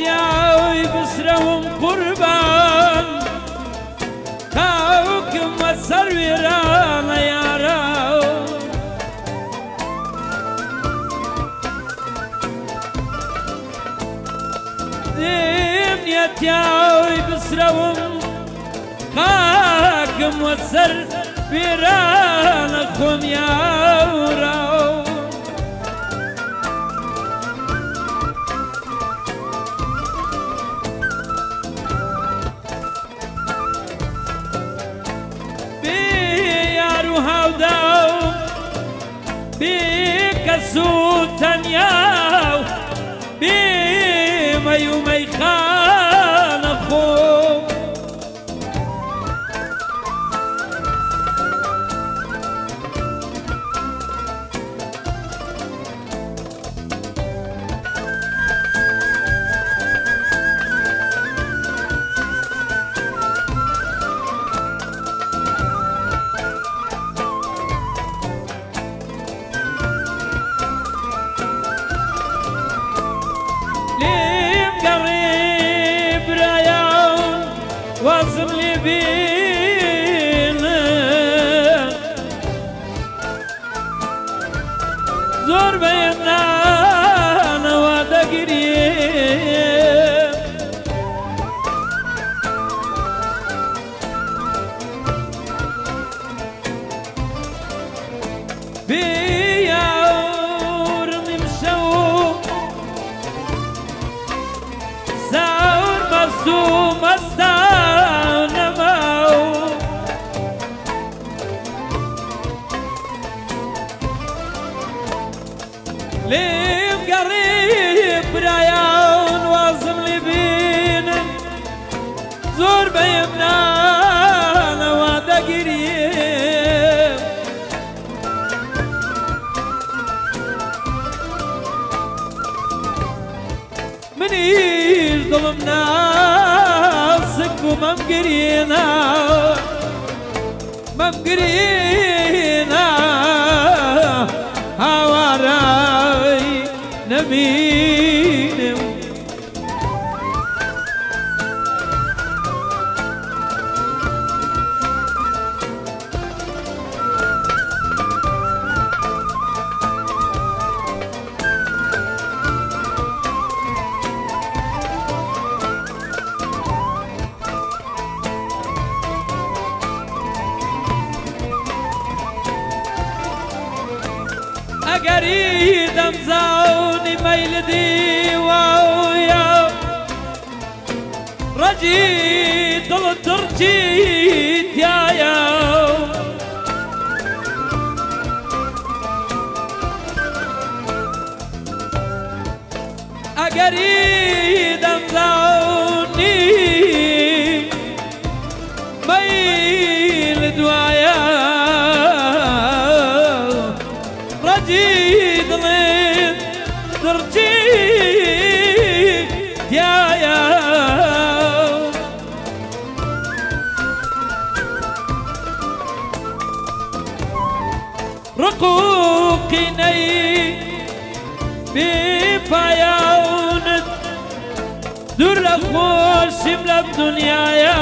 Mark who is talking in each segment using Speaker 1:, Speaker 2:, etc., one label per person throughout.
Speaker 1: تیاوی بسرم قربان کاوکم و سرویران یارا دیم تیاوی بسرم کاکم و سرویران خون یارا سوتنياو بما يوم يخانقوا وازم لي بينا زور بينا نوادا قريب بيور نمشو زور مصدوم ليم قريب برايان وازم لي بين زور بيمنا نوادا قريب منير ظلمنا سكو ممقرينا ممقرينا هاوراي نبينم أقريدم زوني ميلدي ويا رجيت الترجيت يا أقريدم زوني ميلد ويا رجيت لين ترجيت يا رقوقي ني بفياونت در خوش شمل الدنيا يا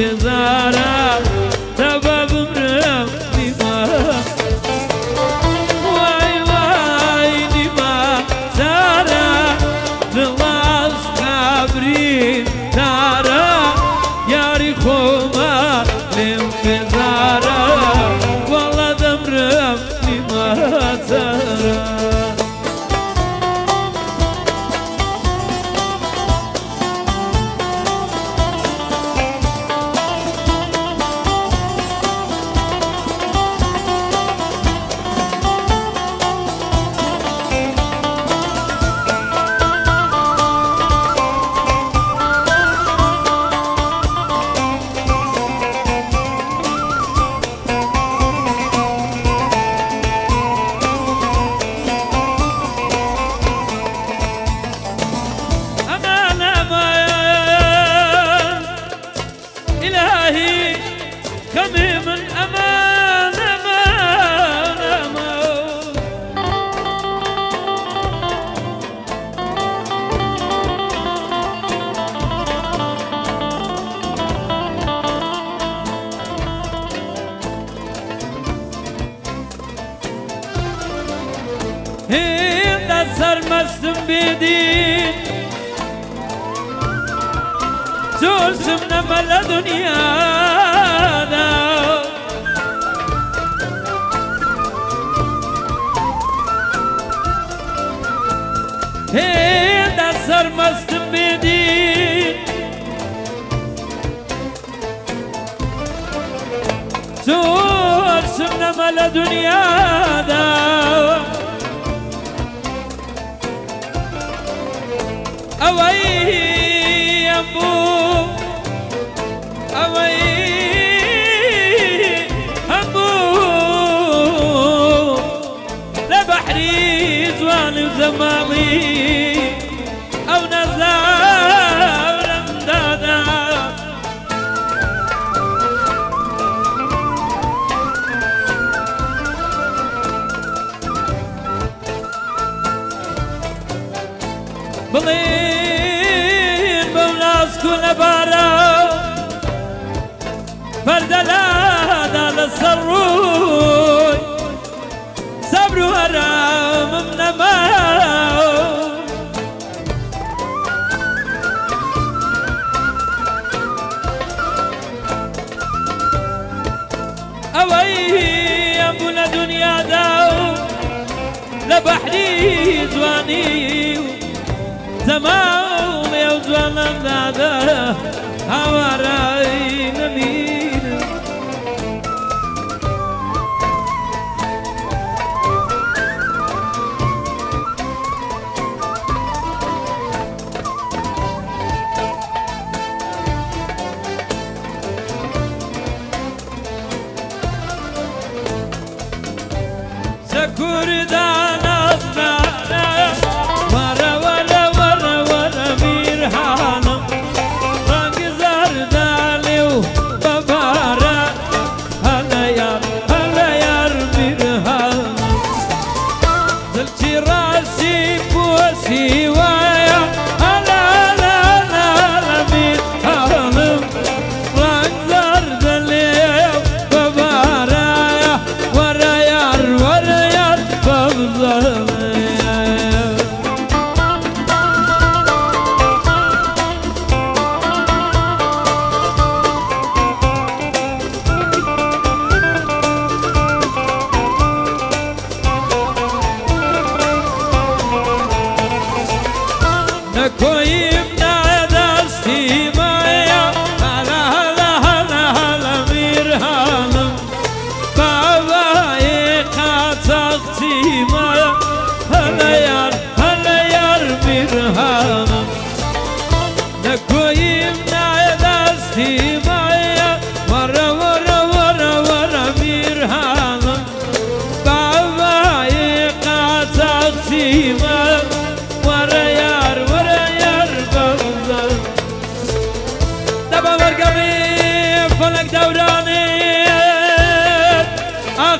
Speaker 1: انتظاره سبب امرم نیما وای وای نیما ساره دلاز قبری داره یاری خوما لانتظاره والله دمرم نیما ساره هند سرمستم بیدین زورسم نمال دنیا دا هند سرمستم بیدین زورسم نمال دنیا دا اوي ابو اوي ابو لبحري زواني وزمامي او نزار امدادا بلين بوناس كل بارا فردلا للسروي صبر ورام من ما اوي ابو الدنيا داو لبحري زواني زمان يا زمان دادا هواراي نمير سكور دانا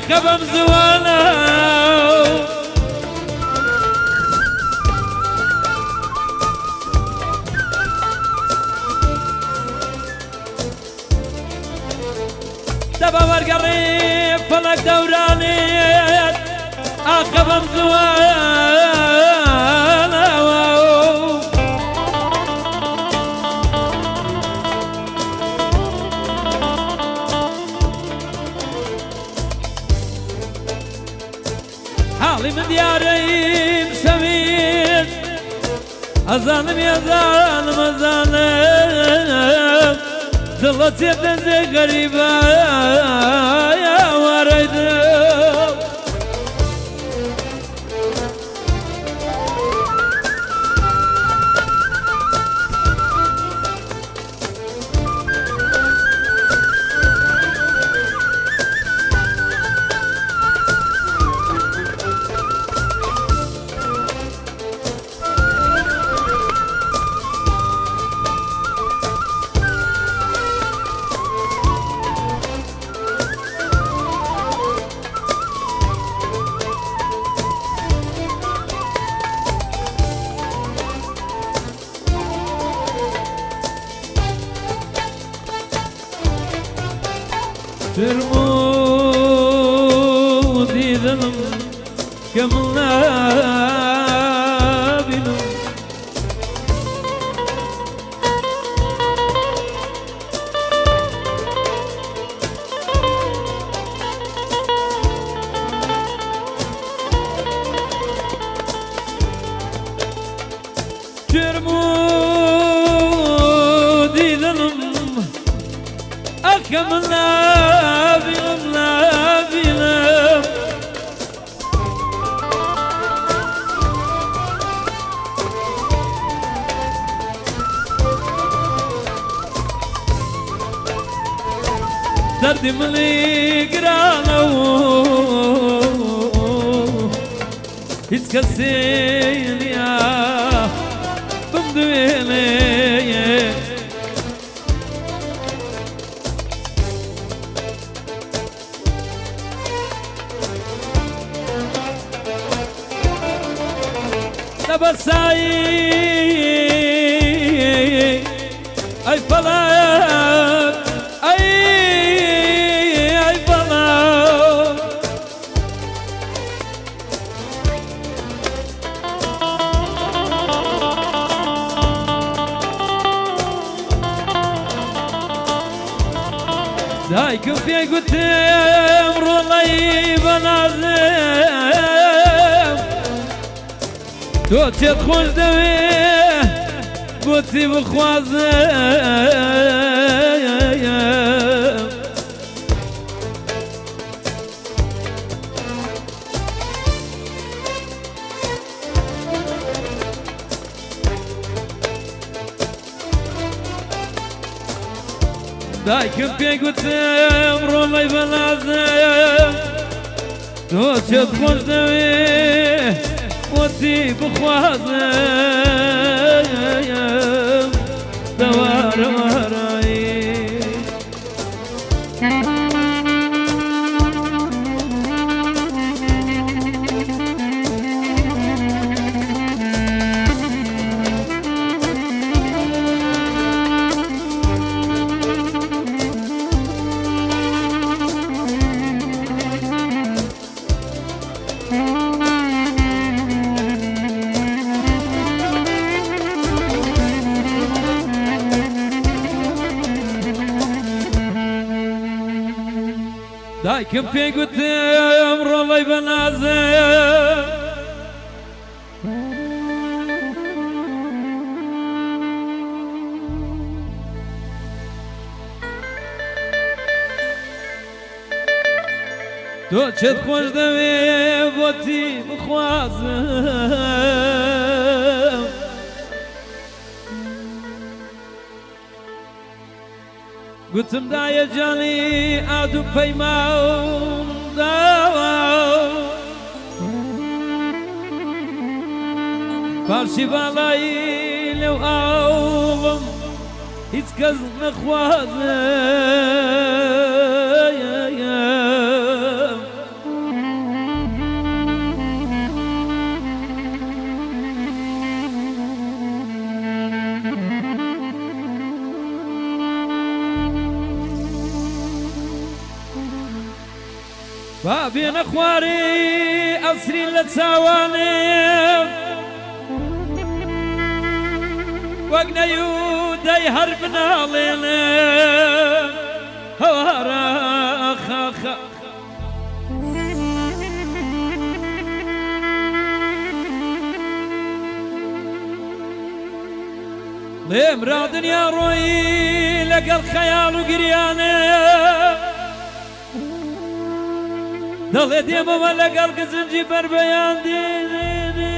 Speaker 1: كبم زوانا دبا ورقري فلك دورانيت عقبم زوانا حالي من دياري مسوين أظالم يا ظالم أظالم ظلتي بنزي غريبة يا ورد ترمودي ظلم كملنا بنو ترمودي ظلم أكملنا دردي ملي قرانو يتكسين يا بمدويني نبساي اي فلاك اي فلاك دايكم في قلت امرو الله بنازم توتشت خوش دوي بوتي بخوازم دايكم في قلت امرو الله بنازم توتشت خوش دوي بوتي بخوازم دوار وراي دايكم في قلت امر الله بنازم تو چت خوش دوی بوتی بخوازم قلتم دايا جاني عادو بيماون داو فارشي بالاي لو اوم هيتكز نخوازم بابين اخواري اسري لتساواني وقنا يودي هربنا لنا هوارا خاخا ليم رادن يا روي لقى الخيال وقريانه دل ديما ولقى القزنجي بربيان ديني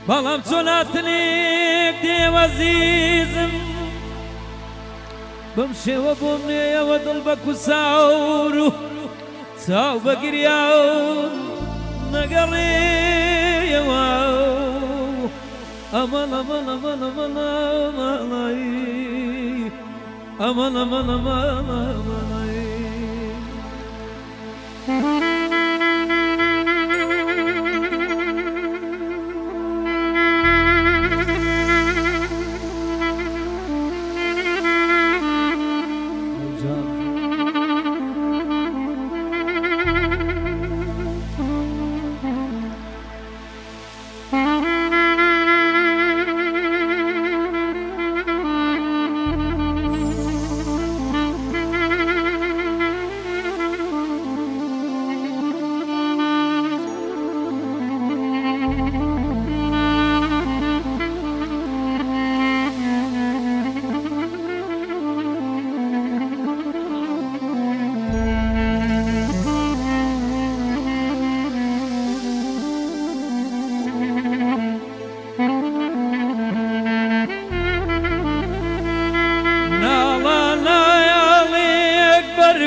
Speaker 1: بلام توناتنيك دي وزيزم بمشي وبومني يا ودلبك وساورو ساو بقرياو نقري يا واو أمان أمان أمان أمان أمان أمان أمان أمان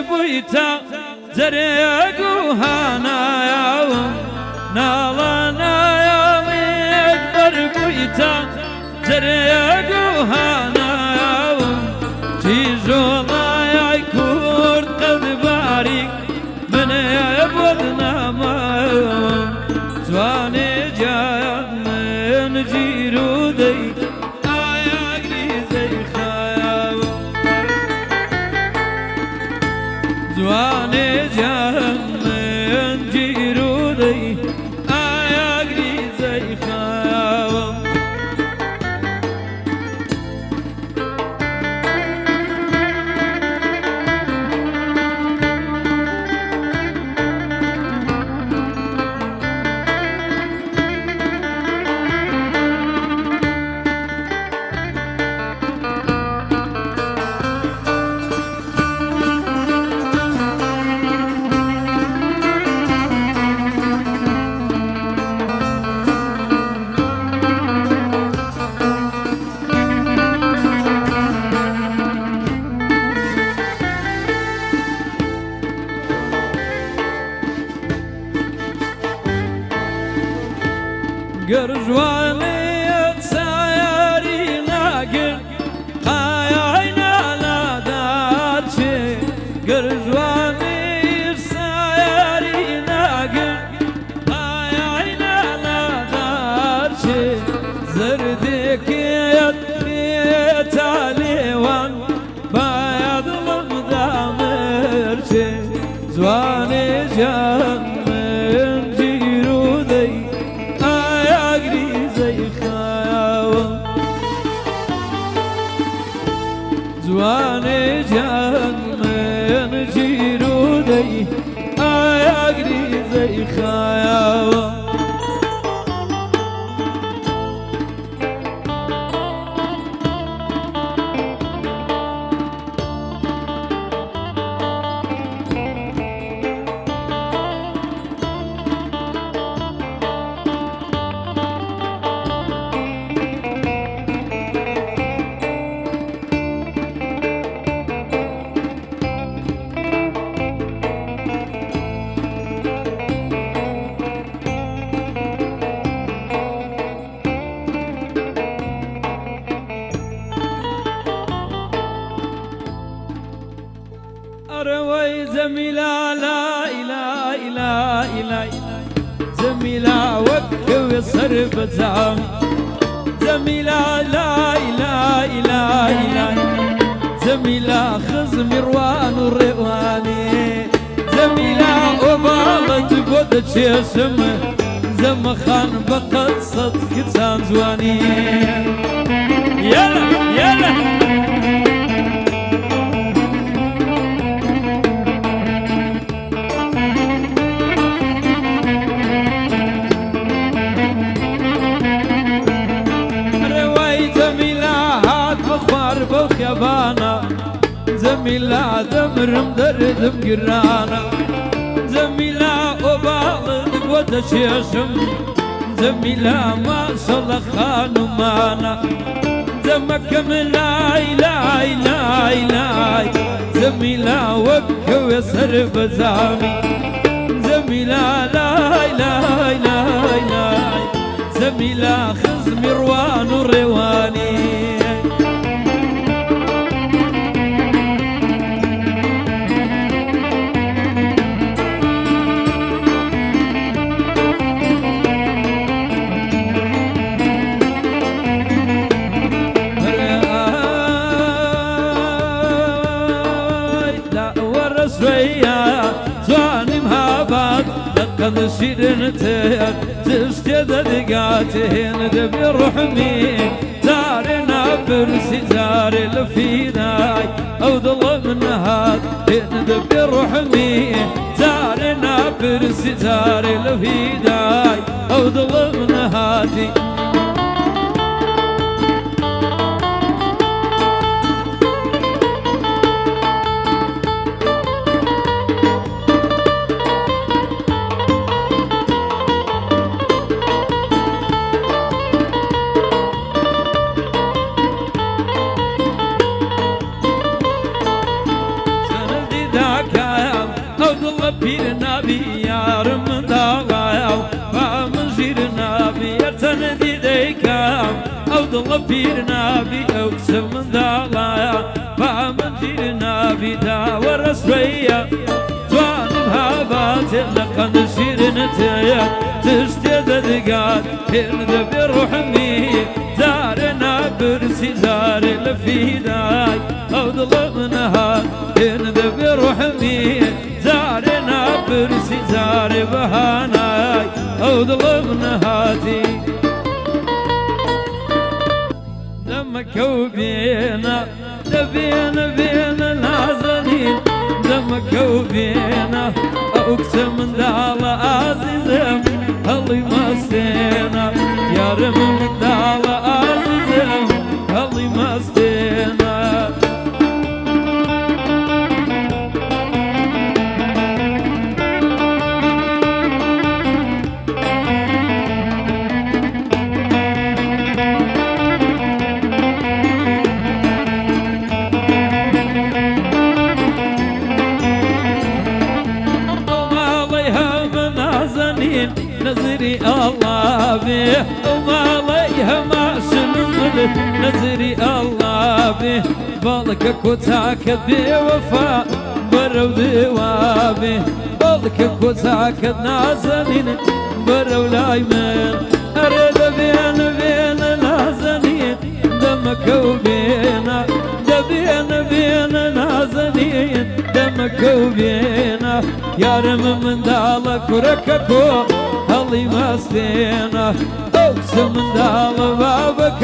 Speaker 1: بويتا زريقو هانا ياوم نالانا يالي اكبر بويتا زريقو هانا ياوم جيجولا يا كورد قد باريك من يبودنا ماوم زواني جايا من جيرودي زواني جهنم جيرودي آياقري زي خاوة قرجواني تسايري ناقر قايعنا لا دارشي قرجواني تسايري ناقر قايعنا لا دارشي زردك يدبيت عليوان بايض مقدامرشي زواني جهنم جيرودي زواني جهنم جيرودي آياقري زي خاياوة أروي زميلة لا إله إلا إله زميلة وقف صرف زعم زميلة لا إله إلا إله زميلة خز مروان ورواني زميلة وبالت بود تشيشم زمخان بقت صدق كتان زواني يلا يلا بوخيبانا زميلة دمرم دردم قرانا زميلة وبالد قوة شيشم زميلة ما شاء الله خانو مانا زمك من لاي لاي لاي لاي زميلة وكو يسر بزامي زميلة لاي لاي لاي لاي زميلة خز مروان ورواني لقد شيرنتين تشتد دقاتين دبي رحمي زارنا برسي زاري لفيناي او ظلم نهاد دبي رحمي زارنا برسي زاري لفيناي او ظلم نهادي بيرنا بيار من داغاو فمن جيرنا بيرتن دي ديكام او ضل بيرنا بيوكس من داغاو فمن جيرنا بيدا ورسويا توان بهابات لقد شيرنتيا تشتد دقات هرد بروحمي زارنا برسي زاري لفيداي او ضل منها هرد بروحمي زارنا برسي زاري بهاناي او ظلم نهاتي دمك وبينا دبينا بينا نازلين دمك وبينا اقسم دال عزيزم هلي مستينا يا رب دال عزيزم هلي مستينا نزري الله به وما عليها ما شنقل نزري الله به بالك كوتاك بوفاء برو دوابه بالك كوتاك نازلين برو لايمن ارد بين بين نازلين دمك وبينا بين نازلين دمك وبينا يا رم من دالك ورككو هلي مستينا اقسم دال بابك